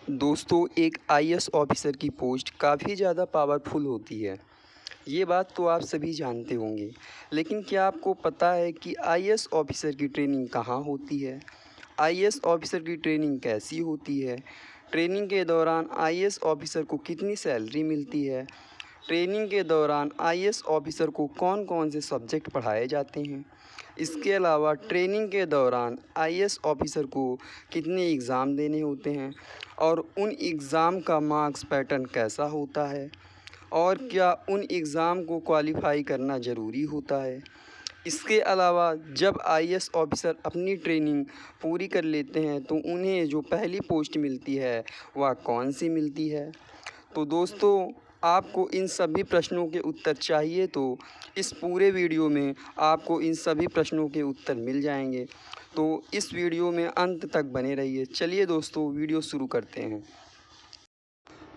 दोस्तों, एक IAS officer की पोस्ट काफ़ी ज़्यादा पावरफुल होती है। ये बात तो आप सभी जानते होंगे। लेकिन क्या आपको पता है कि आईएएस ऑफिसर की ट्रेनिंग कहाँ होती है? आईएएस ऑफिसर की ट्रेनिंग कैसी होती है? ट्रेनिंग के दौरान आईएएस ऑफिसर को कितनी सैलरी मिलती है? ट्रेनिंग के दौरान आईएएस ऑफिसर को कौन कौन से सब्जेक्ट पढ़ाए जाते हैं? इसके अलावा ट्रेनिंग के दौरान आईएएस ऑफिसर को कितने एग्ज़ाम देने होते हैं और उन एग्ज़ाम का मार्क्स पैटर्न कैसा होता है और क्या उन एग्ज़ाम को क्वालिफ़ाई करना ज़रूरी होता है? इसके अलावा जब आईएएस ऑफिसर अपनी ट्रेनिंग पूरी कर लेते हैं तो उन्हें जो पहली पोस्ट मिलती है वह कौन सी मिलती है? तो दोस्तों, आपको इन सभी प्रश्नों के उत्तर चाहिए तो इस पूरे वीडियो में आपको इन सभी प्रश्नों के उत्तर मिल जाएंगे। तो इस वीडियो में अंत तक बने रहिए। चलिए दोस्तों, वीडियो शुरू करते हैं।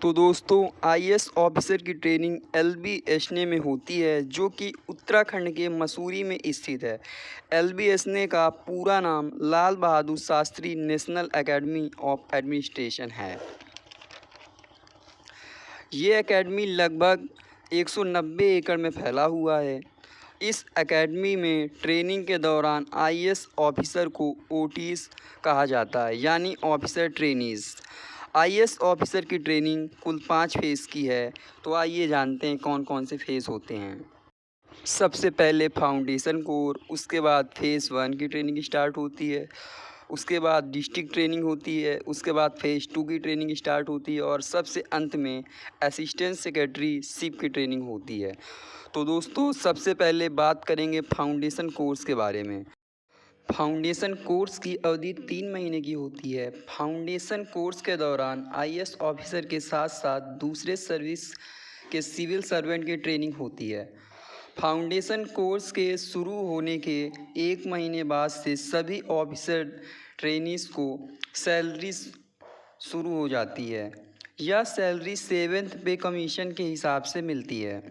तो दोस्तों, आईएएस ऑफिसर की ट्रेनिंग एलबीएसने में होती है, जो कि उत्तराखंड के मसूरी में स्थित है। एलबीएसने का पूरा नाम Lal Bahadur Shastri national academy of administration है। ये एकेडमी लगभग 190 एकड़ में फैला हुआ है। इस एकेडमी में ट्रेनिंग के दौरान आईएएस ऑफिसर को ओटीज़ कहा जाता है, यानी ऑफिसर ट्रेनीज़। आईएएस ऑफिसर की ट्रेनिंग कुल 5 फेज़ की है। तो आइए जानते हैं कौन कौन से फेज़ होते हैं। सबसे पहले फाउंडेशन कोर, उसके बाद फेज़ 1 की ट्रेनिंग स्टार्ट होती है। उसके बाद डिस्ट्रिक्ट ट्रेनिंग होती है। उसके बाद फेज़ 2 की ट्रेनिंग स्टार्ट होती है और सबसे अंत में असिस्टेंट सेक्रेटरी शिप की ट्रेनिंग होती है। तो दोस्तों, सबसे पहले बात करेंगे फाउंडेशन कोर्स के बारे में। फाउंडेशन कोर्स की अवधि 3 महीने की होती है। फाउंडेशन कोर्स के दौरान आईएएस ऑफिसर के साथ साथ दूसरे सर्विस के सिविल सर्वेंट की ट्रेनिंग होती है। फाउंडेशन कोर्स के शुरू होने के 1 महीने बाद से सभी ऑफिसर ट्रेनीज़ को सैलरी शुरू हो जाती है। यह सैलरी 7th पे कमीशन के हिसाब से मिलती है।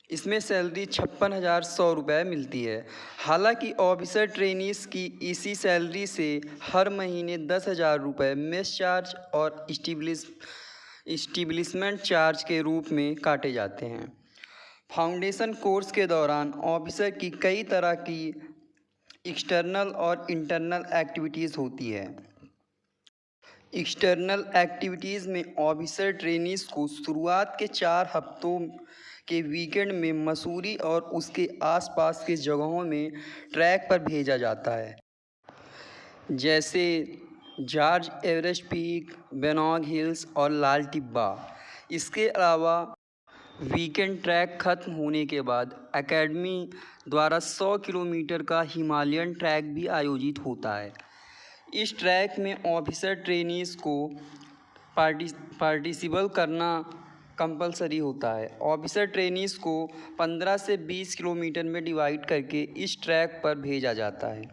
इसमें सैलरी 56,100 रुपये मिलती है। हालांकि ऑफिसर ट्रेनीज़ की इसी सैलरी से हर महीने 10,000 रुपये मेस चार्ज और इस्टिब्लिशमेंट चार्ज के रूप में काटे जाते हैं। फाउंडेशन कोर्स के दौरान ऑफिसर की कई तरह की एक्सटर्नल और इंटरनल एक्टिविटीज़ होती है। एक्सटर्नल एक्टिविटीज़ में ऑफिसर ट्रेनीज़ को शुरुआत के 4 हफ्तों के वीकेंड में मसूरी और उसके आसपास के जगहों में ट्रैक पर भेजा जाता है, जैसे जॉर्ज एवरेस्ट पीक, बेनॉग हिल्स और लाल टिब्बा। इसके अलावा वीकेंड ट्रैक खत्म होने के बाद एकेडमी द्वारा 100 किलोमीटर का हिमालयन ट्रैक भी आयोजित होता है। इस ट्रैक में ऑफिसर ट्रेनीज़ को पार्टिसिपेट करना कंपलसरी होता है। ऑफिसर ट्रेनीज़ को 15 से 20 किलोमीटर में डिवाइड करके इस ट्रैक पर भेजा जाता है।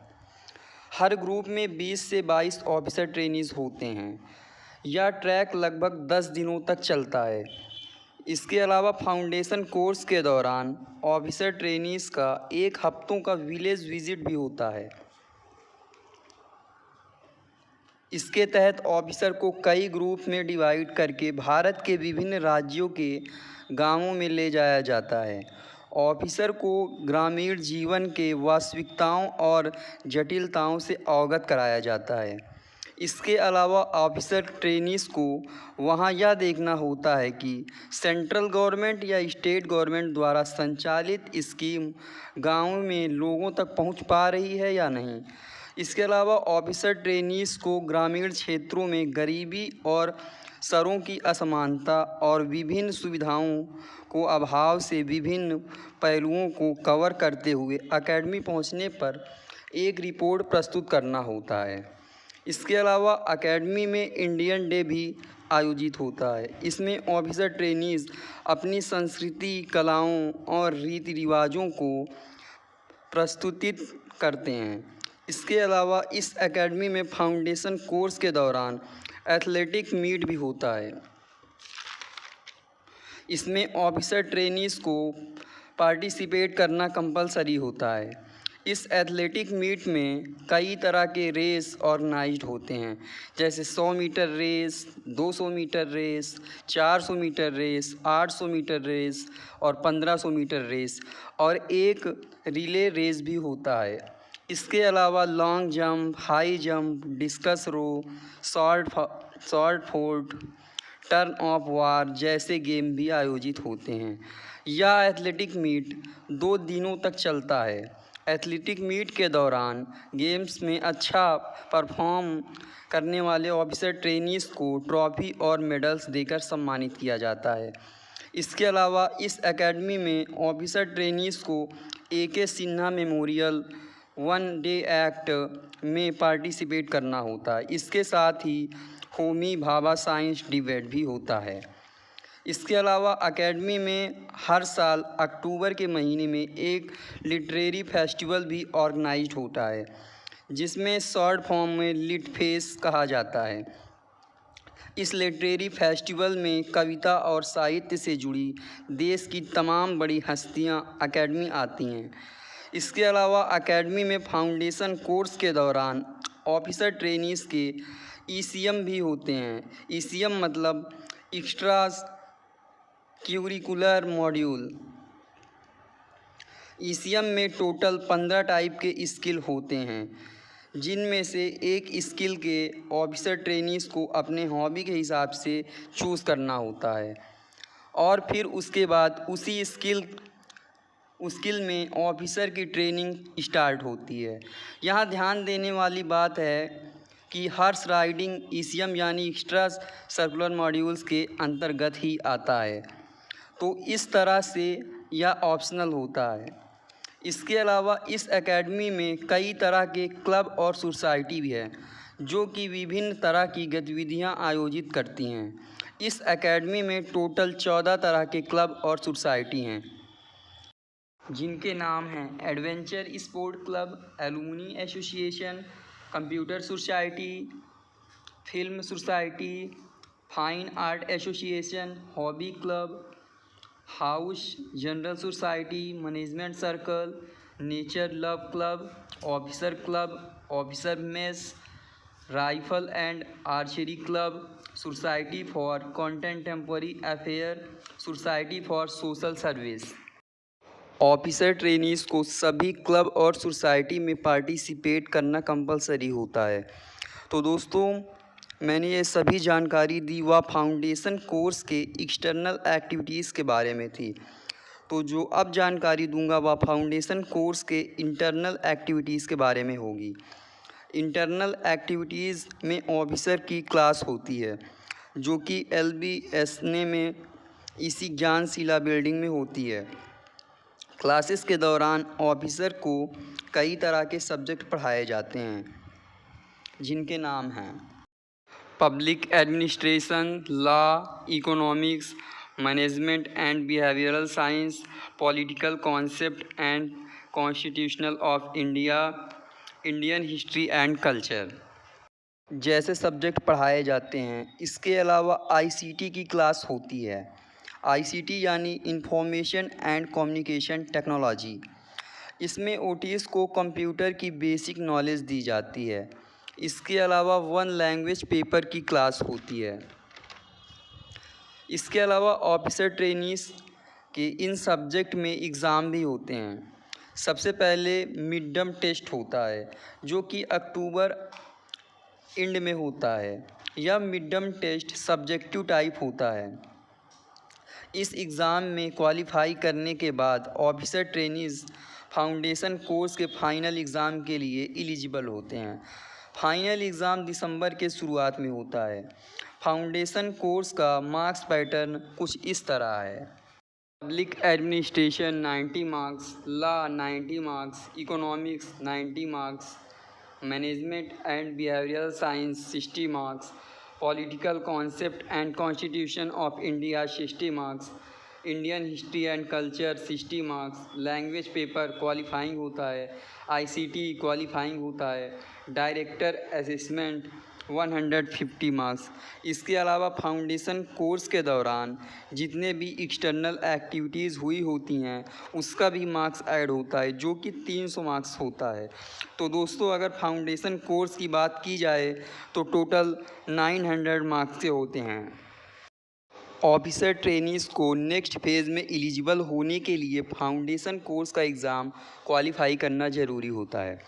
हर ग्रुप में 20 से 22 ऑफिसर ट्रेनीज़ होते हैं। यह ट्रैक लगभग 10 दिनों तक चलता है। इसके अलावा फाउंडेशन कोर्स के दौरान ऑफिसर ट्रेनीज़ का 1 हफ्तों का विलेज विजिट भी होता है। इसके तहत ऑफिसर को कई ग्रुप में डिवाइड करके भारत के विभिन्न राज्यों के गांवों में ले जाया जाता है। ऑफिसर को ग्रामीण जीवन के वास्तविकताओं और जटिलताओं से अवगत कराया जाता है। इसके अलावा ऑफिसर ट्रेनीज़ को वहाँ यह देखना होता है कि सेंट्रल गवर्नमेंट या स्टेट गवर्नमेंट द्वारा संचालित स्कीम गाँव में लोगों तक पहुँच पा रही है या नहीं। इसके अलावा ऑफिसर ट्रेनीज़ को ग्रामीण क्षेत्रों में गरीबी और शहरों की असमानता और विभिन्न सुविधाओं को अभाव से विभिन्न पहलुओं को कवर करते हुए एकेडमी पहुंचने पर एक रिपोर्ट प्रस्तुत करना होता है। इसके अलावा एकेडमी में इंडियन डे भी आयोजित होता है। इसमें ऑफिसर ट्रेनीज़ अपनी संस्कृति, कलाओं और रीति रिवाजों को प्रस्तुतित करते हैं। इसके अलावा इस एकेडमी में फाउंडेशन कोर्स के दौरान एथलेटिक मीट भी होता है। इसमें ऑफिसर ट्रेनीज़ को पार्टिसिपेट करना कंपलसरी होता है। इस एथलेटिक मीट में कई तरह के रेस ऑर्गेनाइज्ड होते हैं, जैसे 100 metre race, 200 metre race, 400 metre race, 800 metre race और 1500 मीटर रेस, और एक रिले रेस भी होता है। इसके अलावा long jump, high jump, discus throw, shot put, टर्न ऑफ वार जैसे गेम भी आयोजित होते हैं। यह एथलेटिक मीट 2 दिनों तक चलता है। एथलेटिक मीट के दौरान गेम्स में अच्छा परफॉर्म करने वाले ऑफिसर ट्रेनीज़ को ट्रॉफी और मेडल्स देकर सम्मानित किया जाता है। इसके अलावा इस एकेडमी में ऑफिसर ट्रेनीज़ को AK Sinha memorial 1 day act में पार्टिसिपेट करना होता है। इसके साथ ही होमी भाभा साइंस डिबेट भी होता है। इसके अलावा एकेडमी में हर साल अक्टूबर के महीने में एक लिटरेरी फेस्टिवल भी ऑर्गेनाइज्ड होता है, जिसमें शॉर्ट फॉर्म में लिट फेस्ट कहा जाता है। इस लिटरेरी फेस्टिवल में कविता और साहित्य से जुड़ी देश की तमाम बड़ी हस्तियां एकेडमी आती हैं। इसके अलावा एकेडमी में फाउंडेशन कोर्स के दौरान ऑफिसर ट्रेनीज़ के ECM भी होते हैं। ECM मतलब एक्स्ट्रा क्यूरिकुलर मॉड्यूल। ECM में टोटल 15 टाइप के स्किल होते हैं, जिनमें से एक स्किल के ऑफिसर ट्रेनीज़ को अपने हॉबी के हिसाब से चूज़ करना होता है, और फिर उसके बाद उसी स्किल में ऑफिसर की ट्रेनिंग स्टार्ट होती है। यहाँ ध्यान देने वाली बात है कि हॉर्स राइडिंग ECM यानी एक्स्ट्रा सर्कुलर मॉड्यूल्स के अंतर्गत ही आता है, तो इस तरह से यह ऑप्शनल होता है। इसके अलावा इस एकेडमी में कई तरह के क्लब और सोसाइटी भी है, जो कि विभिन्न तरह की गतिविधियां आयोजित करती हैं। इस एकेडमी में टोटल 14 तरह के क्लब और सोसाइटी हैं, जिनके नाम हैं adventure sport club, alumni association, computer society, film society, fine art association, hobby club, house general society, management circle, nature love club, officer mess, rifle and archery club, society for contemporary affair, society for social service. Officer trainees को सभी club और society में participate करना compulsory होता है। तो दोस्तों, मैंने ये सभी जानकारी दी वह फाउंडेशन कोर्स के एक्सटर्नल एक्टिविटीज़ के बारे में थी। तो जो अब जानकारी दूंगा वह फाउंडेशन कोर्स के इंटरनल एक्टिविटीज़ के बारे में होगी। इंटरनल एक्टिविटीज़ में ऑफिसर की क्लास होती है, जो कि LBSNA में इसी ज्ञानशिला बिल्डिंग में होती है। क्लासेस के दौरान ऑफिसर को कई तरह के सब्जेक्ट पढ़ाए जाते हैं, जिनके नाम हैं public administration, law, economics, management and behavioural science, political concept and constitutional of India, Indian history and culture जैसे सब्जेक्ट पढ़ाए जाते हैं। इसके अलावा ICT की क्लास होती है। ICT यानी इंफॉर्मेशन एंड कम्युनिकेशन टेक्नोलॉजी। इसमें OTs को कंप्यूटर की बेसिक नॉलेज दी जाती है। इसके अलावा 1 लैंग्वेज पेपर की क्लास होती है। इसके अलावा ऑफिसर ट्रेनीज़ के इन सब्जेक्ट में एग्ज़ाम भी होते हैं। सबसे पहले मिड टर्म टेस्ट होता है, जो कि अक्टूबर एंड में होता है। यह mid term test subjective type होता है। इस एग्ज़ाम में क्वालिफाई करने के बाद ऑफिसर ट्रेनीज़ फाउंडेशन कोर्स के फाइनल एग्ज़ाम के लिए एलिजिबल होते हैं। फाइनल एग्ज़ाम दिसंबर के शुरुआत में होता है। फाउंडेशन कोर्स का मार्क्स पैटर्न कुछ इस तरह है। Public administration 90 marks, law 90 marks, economics 90 marks, management and behavioural science 60 marks, political concept and constitution of India 60 marks, Indian history and culture 60 marks, language paper qualifying होता है, ICT qualifying होता है, director assessment 150 marks. इसके अलावा foundation course के दौरान जितने भी एक्सटर्नल एक्टिविटीज़ हुई होती हैं उसका भी मार्क्स ऐड होता है, जो कि 300 मार्क्स होता है। तो दोस्तों, अगर फाउंडेशन कोर्स की बात की जाए तो टोटल 900 मार्क्स के होते हैं। ऑफिसर ट्रेनीज़ को नेक्स्ट फेज़ में एलिजिबल होने के लिए फाउंडेशन कोर्स का एग्ज़ाम क्वालिफाई करना ज़रूरी होता है।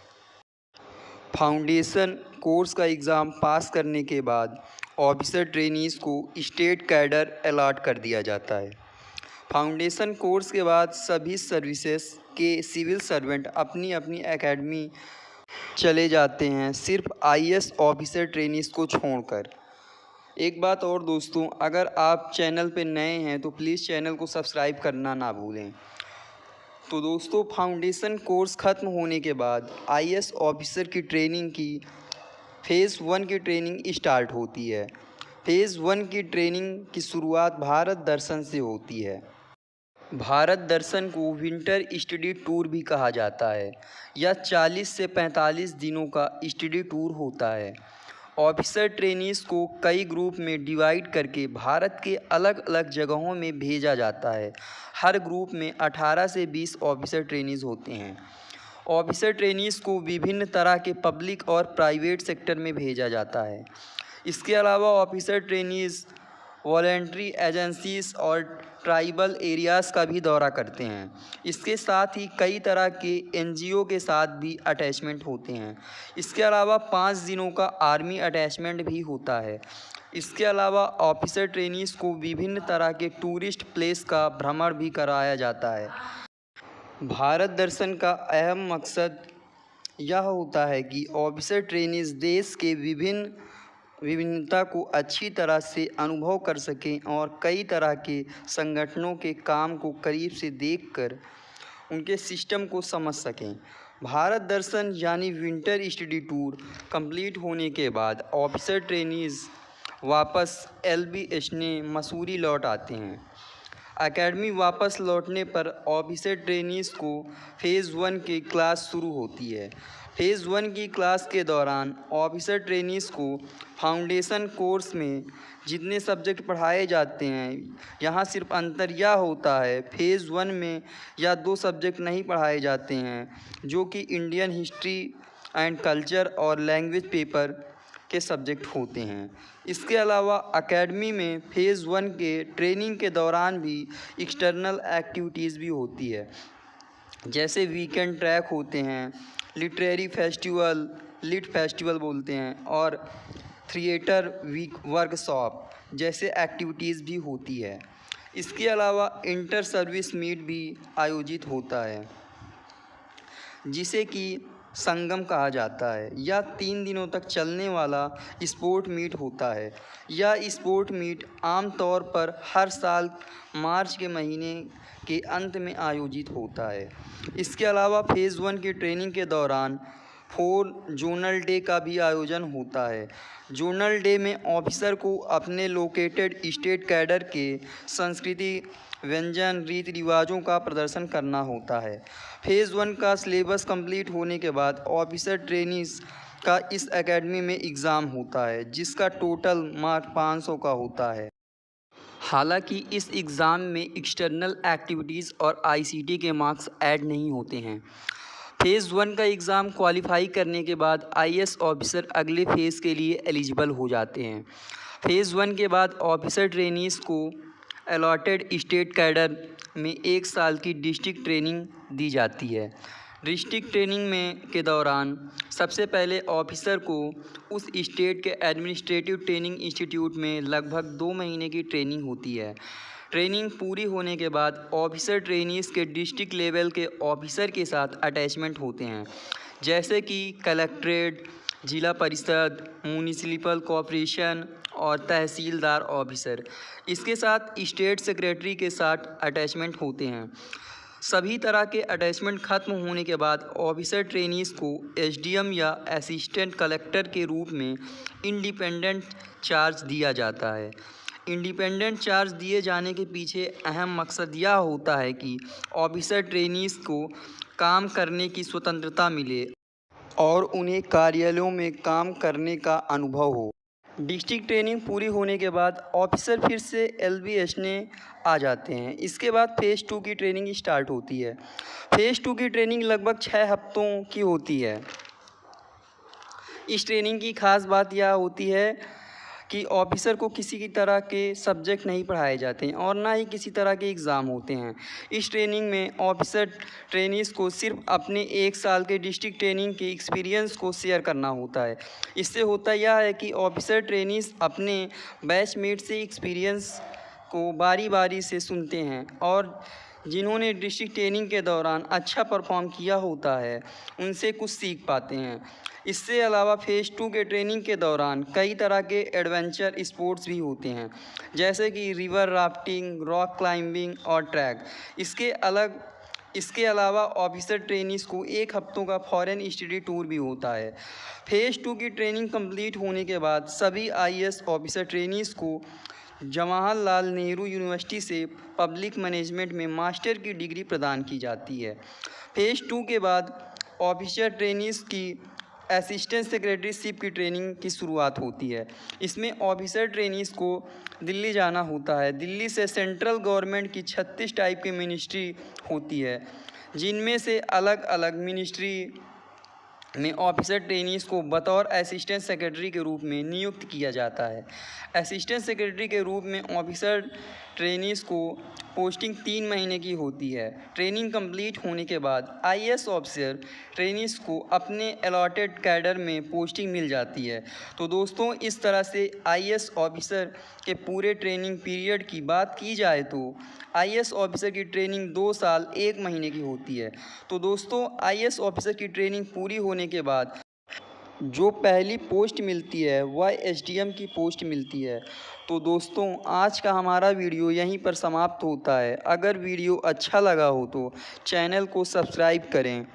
फाउंडेशन कोर्स का एग्ज़ाम पास करने के बाद ऑफिसर ट्रेनीज़ को स्टेट कैडर अलॉट कर दिया जाता है। फाउंडेशन कोर्स के बाद सभी सर्विसेज के सिविल सर्वेंट अपनी अपनी एकेडमी चले जाते हैं, सिर्फ आईएएस ऑफिसर ट्रेनीज़ को छोड़कर। एक बात और दोस्तों, अगर आप चैनल पे नए हैं तो प्लीज़ चैनल को सब्सक्राइब करना ना भूलें। तो दोस्तों, फाउंडेशन कोर्स ख़त्म होने के बाद आईएएस ऑफिसर की ट्रेनिंग की फ़ेज़ 1 की ट्रेनिंग स्टार्ट होती है। फ़ेज़ 1 की ट्रेनिंग की शुरुआत भारत दर्शन से होती है। भारत दर्शन को विंटर स्टडी टूर भी कहा जाता है। यह 40 से 45 दिनों का स्टडी टूर होता है। ऑफिसर ट्रेनीज़ को कई ग्रुप में डिवाइड करके भारत के अलग अलग जगहों में भेजा जाता है। हर ग्रुप में 18 से 20 ऑफिसर ट्रेनीज़ होते हैं। ऑफिसर ट्रेनीज़ को विभिन्न तरह के पब्लिक और प्राइवेट सेक्टर में भेजा जाता है। इसके अलावा ऑफिसर ट्रेनीज़ वॉलंटरी एजेंसीज और ट्राइबल एरियाज़ का भी दौरा करते हैं। इसके साथ ही कई तरह के एनजीओ के साथ भी अटैचमेंट होते हैं। इसके अलावा 5 दिनों का आर्मी अटैचमेंट भी होता है। इसके अलावा ऑफिसर ट्रेनीज़ को विभिन्न तरह के टूरिस्ट प्लेस का भ्रमण भी कराया जाता है। भारत दर्शन का अहम मकसद यह होता है कि ऑफिसर ट्रेनीज़ देश के विभिन्नता को अच्छी तरह से अनुभव कर सकें और कई तरह के संगठनों के काम को करीब से देखकर उनके सिस्टम को समझ सकें। भारत दर्शन यानी विंटर स्टडी टूर कंप्लीट होने के बाद ऑफिसर ट्रेनीज़ वापस एलबी एसने मसूरी लौट आते हैं। एकेडमी वापस लौटने पर ऑफिसर ट्रेनीज़ को फ़ेज़ 1 की क्लास शुरू होती है। फ़ेज़ 1 की क्लास के दौरान ऑफिसर ट्रेनीज़ को फाउंडेशन कोर्स में जितने सब्जेक्ट पढ़ाए जाते हैं, यहाँ सिर्फ अंतर यह होता है फ़ेज़ 1 में या 2 सब्जेक्ट नहीं पढ़ाए जाते हैं, जो कि इंडियन हिस्ट्री एंड कल्चर और लैंग्वेज पेपर के सब्जेक्ट होते हैं। इसके अलावा एकेडमी में फ़ेज़ 1 के ट्रेनिंग के दौरान भी एक्सटर्नल एक्टिविटीज़ भी होती है, जैसे वीकेंड ट्रैक होते हैं, लिटरेरी फेस्टिवल, लिट फेस्टिवल बोलते हैं, और थिएटर वीक वर्कशॉप जैसे एक्टिविटीज़ भी होती है। इसके अलावा इंटर सर्विस मीट भी आयोजित होता है, जिसे कि संगम कहा जाता है। यह 3 दिनों तक चलने वाला स्पोर्ट मीट होता है। यह स्पोर्ट मीट आमतौर पर हर साल मार्च के महीने के अंत में आयोजित होता है। इसके अलावा फ़ेज़ 1 की ट्रेनिंग के दौरान 4 जोनल डे का भी आयोजन होता है। जोनल डे में ऑफिसर को अपने लोकेटेड स्टेट कैडर के संस्कृति, व्यंजन, रीति रिवाजों का प्रदर्शन करना होता है। फ़ेज़ 1 का सिलेबस कंप्लीट होने के बाद ऑफिसर ट्रेनीज़ का इस एकेडमी में एग्ज़ाम होता है, जिसका टोटल मार्क 500 का होता है। हालांकि इस एग्ज़ाम में एक्सटर्नल एक्टिविटीज़ और आईसीटी के मार्क्स ऐड नहीं होते हैं। फ़ेज़ 1 का एग्ज़ाम क्वालिफाई करने के बाद आईएएस ऑफिसर अगले फ़ेज़ के लिए एलिजिबल हो जाते हैं। फ़ेज़ 1 के बाद ऑफिसर ट्रेनीज़ को अलॉटेड स्टेट कैडर में 1 साल की डिस्ट्रिक्ट ट्रेनिंग दी जाती है। डिस्ट्रिक्ट ट्रेनिंग के दौरान सबसे पहले ऑफिसर को उस स्टेट के एडमिनिस्ट्रेटिव ट्रेनिंग इंस्टीट्यूट में लगभग 2 महीने की ट्रेनिंग होती है। ट्रेनिंग पूरी होने के बाद ऑफिसर ट्रेनीज़ के डिस्ट्रिक्ट लेवल के ऑफिसर के साथ अटैचमेंट होते हैं, जैसे कि कलेक्ट्रेट, जिला परिषद, म्युनिसिपल कॉरपोरेशन और तहसीलदार ऑफिसर। इसके साथ स्टेट सेक्रेटरी के साथ अटैचमेंट होते हैं। सभी तरह के अटैचमेंट खत्म होने के बाद ऑफिसर ट्रेनीज़ को एसडीएम या असिस्टेंट कलेक्टर के रूप में इंडिपेंडेंट चार्ज दिया जाता है। इंडिपेंडेंट चार्ज दिए जाने के पीछे अहम मकसद यह होता है कि ऑफिसर ट्रेनीज़ को काम करने की स्वतंत्रता मिले और उन्हें कार्यालयों में काम करने का अनुभव हो। डिस्ट्रिक्ट ट्रेनिंग पूरी होने के बाद ऑफिसर फिर से LBS आ जाते हैं। इसके बाद फ़ेज़ 2 की ट्रेनिंग स्टार्ट होती है। फ़ेज़ 2 की ट्रेनिंग लगभग 6 हफ्तों की होती है। इस ट्रेनिंग की ख़ास बात यह होती है कि ऑफिसर को किसी की तरह के सब्जेक्ट नहीं पढ़ाए जाते हैं और ना ही किसी तरह के एग्ज़ाम होते हैं। इस ट्रेनिंग में ऑफिसर ट्रेनीज़ को सिर्फ अपने 1 साल के डिस्ट्रिक्ट ट्रेनिंग के एक्सपीरियंस को शेयर करना होता है। इससे होता यह है कि ऑफिसर ट्रेनीज़ अपने बैचमेट से एक्सपीरियंस को बारी बारी से सुनते हैं और जिन्होंने डिस्ट्रिक्ट ट्रेनिंग के दौरान अच्छा परफॉर्म किया होता है उनसे कुछ सीख पाते हैं। इससे अलावा फ़ेज़ 2 के ट्रेनिंग के दौरान कई तरह के एडवेंचर स्पोर्ट्स भी होते हैं, जैसे कि रिवर राफ्टिंग, रॉक क्लाइंबिंग और ट्रैक। इसके अलावा ऑफिसर ट्रेनीज़ को 1 हफ्तों का फॉरेन स्टडी टूर भी होता है। फ़ेज़ 2 की ट्रेनिंग कंप्लीट होने के बाद सभी IAS ऑफिसर ट्रेनीज़ को जवाहरलाल नेहरू यूनिवर्सिटी से पब्लिक मैनेजमेंट में मास्टर की डिग्री प्रदान की जाती है। फ़ेज़ 2 के बाद ऑफिसर ट्रेनीज़ की असिस्टेंट सेक्रेटरीशिप की ट्रेनिंग की शुरुआत होती है। इसमें ऑफिसर ट्रेनीज़ को दिल्ली जाना होता है। दिल्ली से सेंट्रल गवर्नमेंट की 36 टाइप की मिनिस्ट्री होती है, जिनमें से अलग अलग मिनिस्ट्री में ऑफिसर ट्रेनीज़ को बतौर असिस्टेंट सेक्रेटरी के रूप में नियुक्त किया जाता है। असिस्टेंट सेक्रेटरी के रूप में ऑफिसर ट्रेनीज़ को पोस्टिंग 3 महीने की होती है। ट्रेनिंग कंप्लीट होने के बाद IAS ऑफिसर ट्रेनीज़ को अपने अलॉटेड कैडर में पोस्टिंग मिल जाती है। तो दोस्तों, इस तरह से IAS ऑफिसर के पूरे ट्रेनिंग पीरियड की बात की जाए तो IAS ऑफिसर की ट्रेनिंग 2 साल 1 महीने की होती है। तो दोस्तों, IAS ऑफिसर की ट्रेनिंग पूरी होने के बाद जो पहली पोस्ट मिलती है वह SDM की पोस्ट मिलती है। तो दोस्तों, आज का हमारा वीडियो यहीं पर समाप्त होता है। अगर वीडियो अच्छा लगा हो तो चैनल को सब्सक्राइब करें।